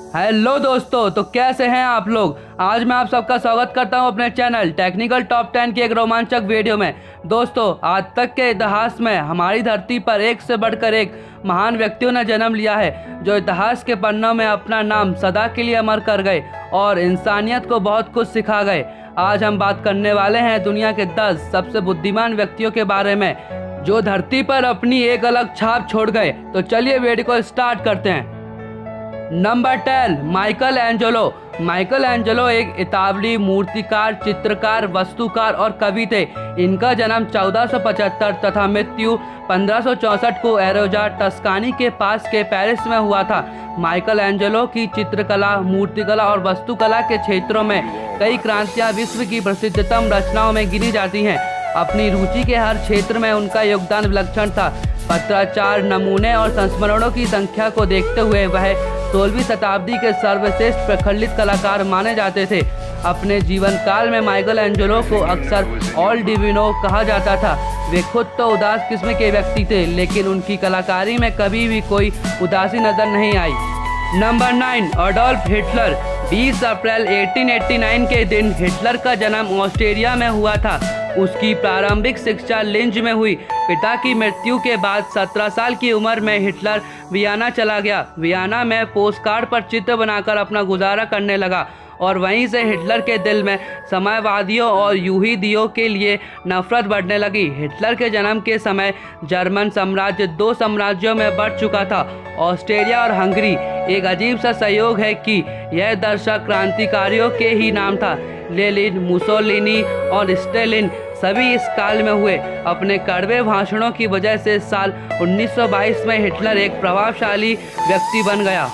Hello दोस्तों, तो कैसे हैं आप लोग। आज मैं आप सबका स्वागत करता हूं अपने चैनल टेक्निकल टॉप 10 की एक रोमांचक वीडियो में। दोस्तों, आज तक के इतिहास में हमारी धरती पर एक से बढ़कर एक महान व्यक्तियों ने जन्म लिया है, जो इतिहास के पन्नों में अपना नाम सदा के लिए अमर कर गए और इंसानियत को बहुत कुछ सिखा गए। आज हम बात करने वाले हैं दुनिया के 10 सबसे बुद्धिमान व्यक्तियों के बारे में, जो धरती पर अपनी एक अलग छाप छोड़ गए। तो चलिए वीडियो को स्टार्ट करते हैं। Number 10, Michael Angelo. Michael Angelo एक इतालवी मूर्तिकार, चित्रकार, वास्तुकार और कवि थे। इनका जन्म 1475 तथा मृत्यु 1564 को एरोजा, टस्कानी के पास के पेरिस में हुआ था। माइकल एंजेलो की चित्रकला, मूर्तिकला और वास्तुकला के क्षेत्रों में कई क्रांतियां विश्व की प्रसिद्धतम रचनाओं में गिनी जाती हैं। अपनी रुचि के हर क्षेत्र में उनका योगदान विलक्षण था। पत्राचार, नमूने और संस्मरणों की संख्या को देखते हुए वह 16वीं शताब्दी के सर्वश्रेष्ठ प्रखंडित कलाकार माने जाते थे। अपने जीवन काल में माइकल एंजेलो को अक्सर ऑल डिविनो कहा जाता था। वे खुद तो उदास किस्म के व्यक्ति थे, लेकिन उनकी कलाकारी में कभी भी कोई उदासी नजर नहीं आई। Number 9, Adolf Hitler. 20 अप्रैल 1889 के दिन हिटलर का जन्म ऑस्ट्रिया में हुआ था। उसकी प्रारंभिक शिक्षा लिंज में हुई। पिता की मृत्यु के बाद 17 साल की उम्र में हिटलर वियना चला गया। वियना में पोस्टकार्ड पर चित्र बनाकर अपना गुजारा करने लगा और वहीं से हिटलर के दिल में साम्यवादियों और यहूदियों के लिए नफरत बढ़ने लगी। हिटलर के जन्म के समय जर्मन साम्राज्य 2 साम्राज्यों में बढ़ चुका था, ऑस्ट्रिया और हंगरी। एक अजीब सा संयोग है कि यह दर्शक क्रांतिकारियों के ही नाम था। लेनिन, मुसोलिनी और स्टालिन सभी इस काल में हुए। अपने कड़वे भाषणों की वजह से साल 1922 में हिटलर एक प्रभावशाली व्यक्ति बन गया।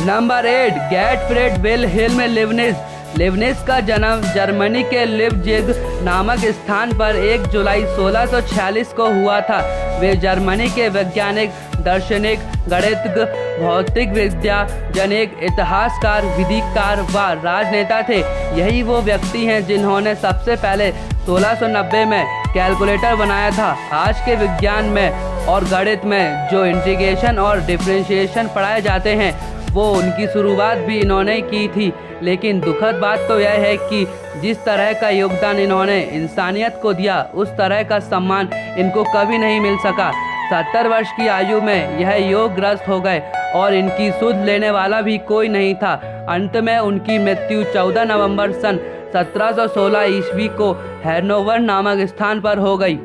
Number 8, Gottfried Wilhelm Leibniz. Leibniz का जन्म जर्मनी के लिपजिग नामक स्थान पर 1 जुलाई 1646 को हुआ था। वे जर्मनी के वैज्ञानिक, दार्शनिक, गणितज्ञ, भौतिक विद्या जनक, इतिहासकार, विधिकार व राजनेता थे। यही वो व्यक्ति हैं जिन्होंने सबसे पहले 1690 में कैलकुलेटर बनाया था। आज के विज्ञान में और गणित में जो इंटीग्रेशन और डिफरेंशिएशन पढ़ाए जाते हैं, वो उनकी शुरुआत भी इन्होंने की थी। लेकिन दुखद बात तो यह है कि जिस तरह का योगदान इन्होंने इंसानियत को दिया, उस तरह का सम्मान इनको कभी नहीं मिल सका। 70 वर्ष की आयु में यह योगग्रस्त हो गए और इनकी सुध लेने वाला भी कोई नहीं था। अंत में उनकी मृत्यु 14 नवंबर सन 1716 ईस्वी को हैनोवर नामक स्थान पर हो गई।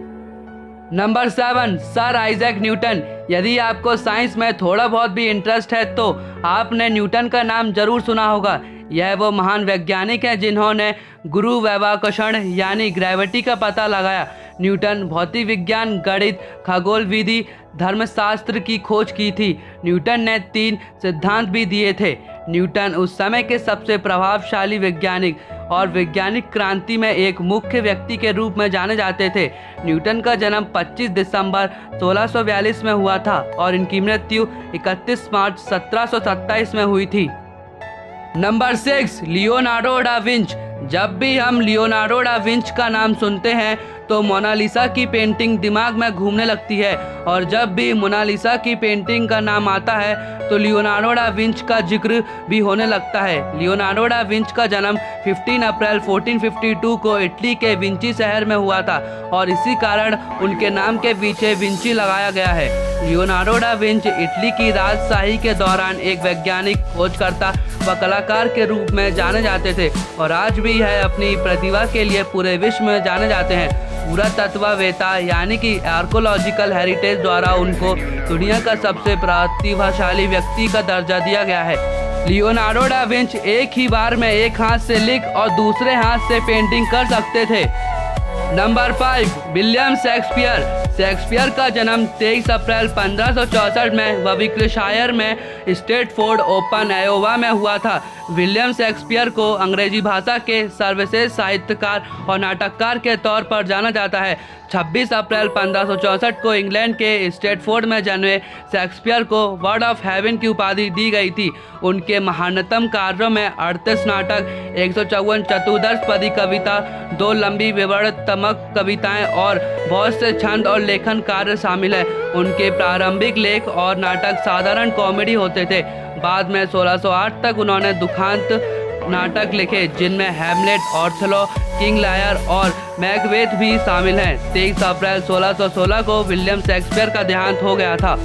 Number 7, sir Isaac Newton. यदि आपको साइंस में थोड़ा बहुत भी इंटरेस्ट है तो आपने न्यूटन का नाम जरूर सुना होगा। यह वो महान वैज्ञानिक हैं जिन्होंने गुरुत्वाकर्षण यानी ग्रेविटी का पता लगाया। न्यूटन भौतिक विज्ञान, गणित, खगोल विधि, धर्मशास्त्र की खोज की थी। न्यूटन ने 3 सिद्धांत भी दिए थे। न्यूटन उस समय के सबसे प्रभावशाली वैज्ञानिक और वैज्ञानिक क्रांति में एक मुख्य व्यक्ति के रूप में जाने जाते थे। न्यूटन का जन्म 25 दिसंबर 1642 में हुआ था और इनकी मृत्यु 31 मार्च 1727 में हुई थी। Number 6, Leonardo da Vinci. जब भी हम लियोनार्डो डा विंची का नाम सुनते हैं तो मोनालिसा की पेंटिंग दिमाग में घूमने लगती है, और जब भी मोनालिसा की पेंटिंग का नाम आता है तो लियोनार्डो डा विंची का जिक्र भी होने लगता है। लियोनार्डो डा विंची का जन्म 15 अप्रैल 1452 को इटली के विंची शहर में हुआ था और इसी कारण उनके नाम के पीछे विंची लगाया गया है। लियोनार्डो डा विंची इटली की राजशाही के दौरान एक वैज्ञानिक, खोजकर्ता व कलाकार के रूप में जाने जाते थे और आज भी यह अपनी प्रतिभा के लिए पूरे विश्व में जाने जाते हैं। पुरातत्ववेत्ता यानी कि आर्कोलॉजिकल हेरिटेज द्वारा उनको दुनिया का सबसे प्रतिभाशाली व्यक्ति का दर्जा दिया गया है। लियोनार्डो डा विंची एक ही बार में एक हाथ से लिख और दूसरे हाथ से पेंटिंग कर सकते थे। Number 5, William Shakespeare. शेक्सपियर का जन्म 23 अप्रैल 1564 में वार्विकशायर में स्ट्रेटफोर्ड ओपन आयोवा में हुआ था। विलियम शेक्सपियर को अंग्रेजी भाषा के सर्वश्रेष्ठ साहित्यकार और नाटककार के तौर पर जाना जाता है। 26 अप्रैल 1564 को इंग्लैंड के स्ट्रेटफोर्ड में जन्मे शेक्सपियर को वर्ड ऑफ हेवन की उपाधि दी गई थी। उनके महानतम कार्यों में 38 नाटक, 154 चतुर्दश पदी कविता, 2 लंबी विवरणात्मक कविताएं और बहुत से छंद और लेखन कार्य शामिल है। उनके प्रारंभिक लेख और नाटक साधारण कॉमेडी होते थे। बाद में 1608 तक उन्होंने दुखांत नाटक लिखे, जिनमें हैमलेट, ऑर्थलो, किंग लायर और मैकबेथ भी शामिल हैं। 23 अप्रैल 1616 को विलियम शेक्सपियर का देहांत हो गया था।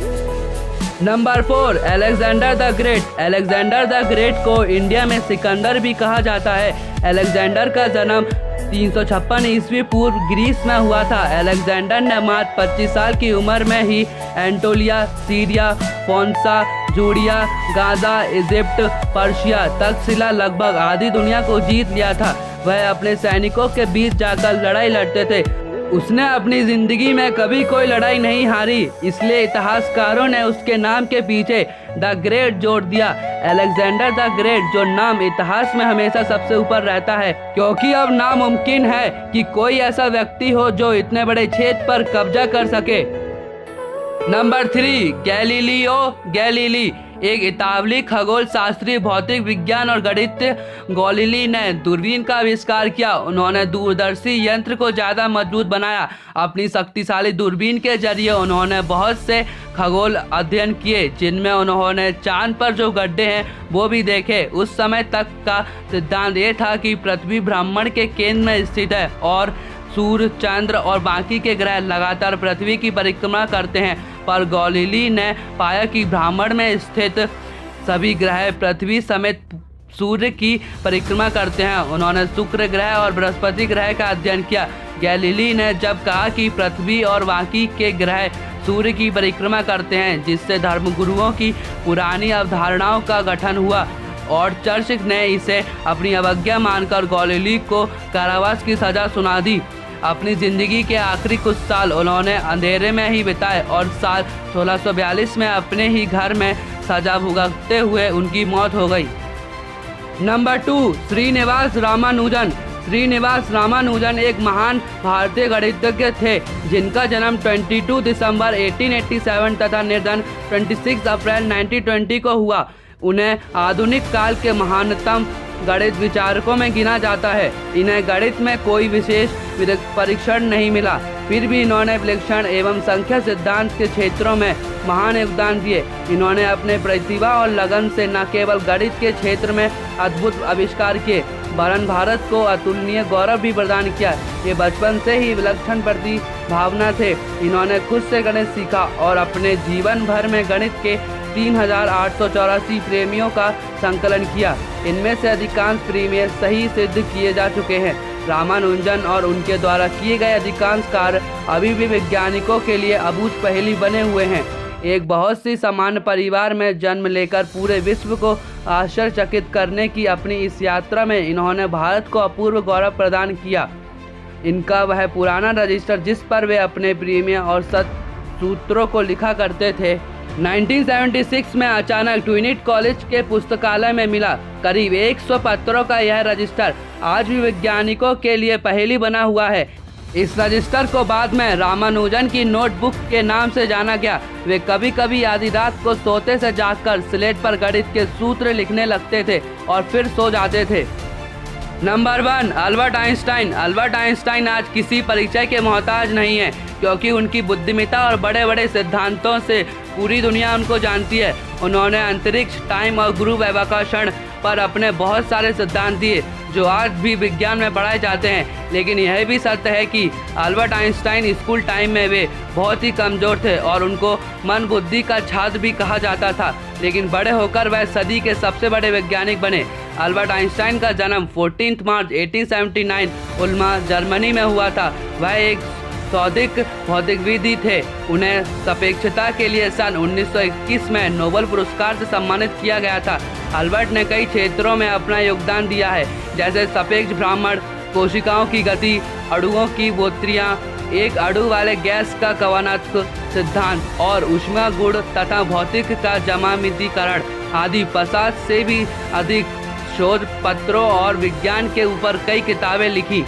Number 4, Alexander the great. Alexander the great को इंडिया में सिकंदर भी कहा जाता है। अलेक्जेंडर का जन्म 356 ईस्वी पूर्व ग्रीस में हुआ था। अलेक्जेंडर ने मात्र 25 साल की उम्र में ही एंटोलिया, सीरिया, फोन्सा, Judea, Gaza, Egypt, Persia, Takshashila, लगभग आधी दुनिया को जीत लिया था। वह अपने सैनिकों के बीच जाकर लड़ाई लड़ते थे। उसने अपनी जिंदगी में कभी कोई लड़ाई नहीं हारी, इसलिए इतिहासकारों ने उसके नाम के पीछे द ग्रेट जोड़ दिया। अलेक्जेंडर द ग्रेट जो नाम इतिहास में हमेशा सबसे ऊपर रहता है, क्योंकि अब नामुमकिन है कि कोई ऐसा व्यक्ति हो जो इतने बड़े क्षेत्र पर कब्जा कर सके। Number 3, Galileo Galilei. एक इतालवी खगोल शास्त्री, भौतिक विज्ञान और गणितज्ञ गैलीली ने दूरबीन का आविष्कार किया। उन्होंने दूरदर्शी यंत्र को ज़्यादा मजबूत बनाया। अपनी शक्तिशाली दूरबीन के जरिए उन्होंने बहुत से खगोल अध्ययन किए, जिनमें उन्होंने चांद पर जो गड्ढे हैं वो भी देखे। उस समय तक का सिद्धांत ये था कि पृथ्वी ब्रह्मांड के केंद्र में स्थित है और सूर्य, चंद्र और बाकी के ग्रह लगातार पृथ्वी की परिक्रमा करते हैं। पर गैलीली ने पाया कि ब्रह्मांड में स्थित सभी ग्रह पृथ्वी समेत सूर्य की परिक्रमा करते हैं। उन्होंने शुक्र ग्रह और बृहस्पति ग्रह का अध्ययन किया। गैलीली ने जब कहा कि पृथ्वी और बाकी के ग्रह सूर्य की परिक्रमा करते हैं, जिससे धर्मगुरुओं की पुरानी अवधारणाओं का गठन हुआ और चर्च ने इसे अपनी अवज्ञा मानकर गैलीली को कारावास की सजा सुना दी। अपनी ज़िंदगी के आखिरी कुछ साल उन्होंने अंधेरे में ही बिताए और साल 1642 में अपने ही घर में सजा भुगतते हुए उनकी मौत हो गई। नंबर 2, श्रीनिवास रामानुजन। श्रीनिवास रामानुजन एक महान भारतीय गणितज्ञ थे, जिनका जन्म 22 दिसंबर 1887 तथा निधन 26 अप्रैल 1920 को हुआ। उन्हें आधुनिक काल के महानतम गणित विचारकों में गिना जाता है। इन्हें गणित में कोई विशेष परीक्षण नहीं मिला, फिर भी इन्होंने विलक्षण एवं संख्या सिद्धांत के क्षेत्रों में महान योगदान दिए। इन्होंने अपने प्रतिभा और लगन से न केवल गणित के क्षेत्र में अद्भुत आविष्कार किए, वरन भारत को अतुलनीय गौरव भी प्रदान किया। ये बचपन से ही विलक्षण प्रतिभावना थे। इन्होंने खुद से गणित सीखा और अपने जीवन भर में गणित के 3884 प्रेमियों का संकलन किया। इनमें से अधिकांश प्रीमियर सही सिद्ध किए जा चुके हैं। रामानुजन और उनके द्वारा किए गए अधिकांश कार्य अभी भी वैज्ञानिकों के लिए अबूझ पहेली बने हुए हैं। एक बहुत सी सामान्य परिवार में जन्म लेकर पूरे विश्व को आश्चर्यचकित करने की अपनी इस यात्रा में इन्होंने भारत को अपूर्व गौरव प्रदान किया। इनका वह पुराना रजिस्टर जिस पर वे अपने प्रीमियर और सत्य सूत्रों को लिखा करते थे, 1976 में अचानक ट्रिनिटी कॉलेज के पुस्तकालय में मिला। करीब 100 पत्रों का यह रजिस्टर आज भी वैज्ञानिकों के लिए पहेली बना हुआ है। इस रजिस्टर को बाद में रामानुजन की नोटबुक के नाम से जाना गया। वे कभी कभी आधी रात को सोते से जागकर स्लेट पर गणित के सूत्र लिखने लगते थे और फिर सो जाते थे। Number 1, Albert Einstein. Albert Einstein आज किसी परिचय के मोहताज नहीं है, क्योंकि उनकी बुद्धिमत्ता और बड़े बड़े सिद्धांतों से पूरी दुनिया उनको जानती है। उन्होंने अंतरिक्ष, टाइम और गुरुत्वाकर्षण पर अपने बहुत सारे सिद्धांत दिए, जो आज भी विज्ञान में पढ़ाए जाते हैं। लेकिन यह भी सत्य है कि अल्बर्ट आइंस्टाइन स्कूल टाइम में वे बहुत ही कमज़ोर थे और उनको मन बुद्धि का छात्र भी कहा जाता था। लेकिन बड़े होकर वह सदी के सबसे बड़े वैज्ञानिक बने। अल्बर्ट आइंस्टाइन का जन्म 14 मार्च 1879 उल्मा, जर्मनी में हुआ था। वह एक सौदिक भौतिकविद थे। उन्हें सापेक्षता के लिए सन 1921 में नोबेल पुरस्कार से सम्मानित किया गया था। अल्बर्ट ने कई क्षेत्रों में अपना योगदान दिया है, जैसे सापेक्ष भ्रमण, कोशिकाओं की गति, अणुओं की बोत्रियाँ, एक अणु वाले गैस का कवानात्मक सिद्धांत और ऊष्मा गुण तथा भौतिक का जमामितीकरण आदि 50 से भी अधिक शोध पत्रों और विज्ञान के ऊपर कई किताबें लिखी।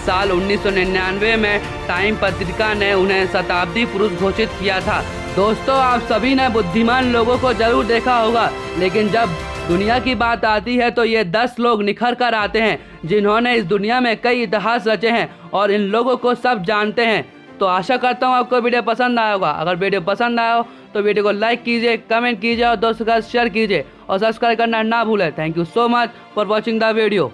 साल 1999 में टाइम पत्रिका ने उन्हें शताब्दी पुरुष घोषित किया था। दोस्तों, आप सभी ने बुद्धिमान लोगों को जरूर देखा होगा, लेकिन जब दुनिया की बात आती है तो ये 10 लोग निखर कर आते हैं, जिन्होंने इस दुनिया में कई इतिहास रचे हैं और इन लोगों को सब जानते हैं। तो आशा करता हूँ आपको वीडियो पसंद आया होगा। अगर वीडियो पसंद आया हो तो वीडियो को लाइक कीजिए, कमेंट कीजिए और दोस्तों के साथ शेयर कीजिए और सब्सक्राइब करना ना भूलें। Thank you so much for watching the video.